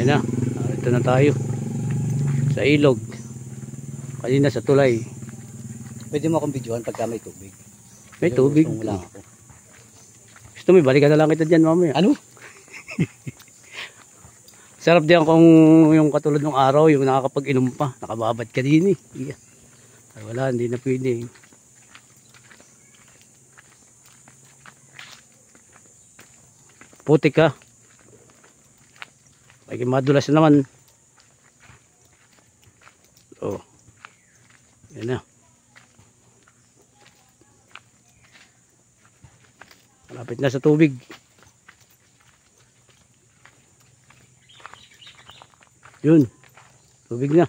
Ayun na. Ito na tayo. Sa ilog. Kanina sa tulay. Pwede mo akong videohan pagka may tubig. May tubig. Wala ako. Gusto mo, balikan na lang kita dyan mamaya. Ano? Sarap diyan kung yung katulad ng araw, yung nakakapag-inom pa. Nakababad ka din eh. Yeah. Ay, wala, hindi na pwede. Putik ka. Ay, madulas naman. Oh. Yan na. Malapit na sa tubig. Yun. Tubig na.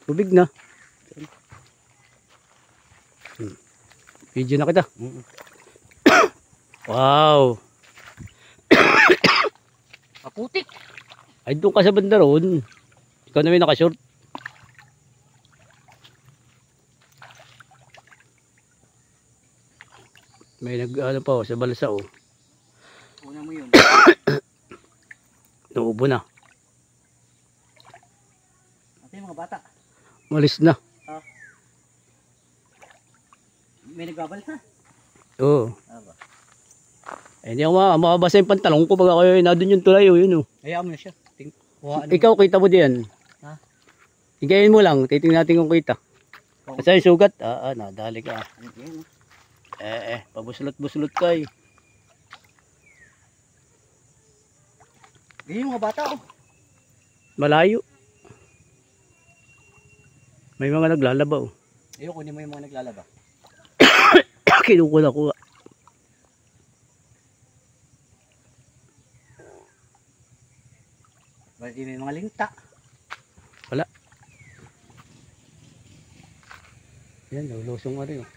Tubig na. Video na kita. Wow. Maputik. Ay, doon ka sa banda roon. Ikaw na may nakashort. May ano pa sa balsa oh. Una mo yun. Naubo na. Ate yung mga bata. Malis na. May nagbabal ha? Oo. Aba. Eh, hindi ako makabasa yung pantalong ko pag ako na doon yung tulay oh, yun oh. Hayaan mo na siya. Ikaw kita mo diyan. Ha? Higayin mo lang, titingnan natin kung kita. Kasi yung sugat, nadali ka. Pabuslot-buslot ka eh. Ganyan yung mga bata oh. Malayo. May mga naglalaba oh. Ayoko, kunin mo yung mga naglalaba. Kinukula ko. Bakit may mga linta? Wala. Yan, lulusong ka rin oh.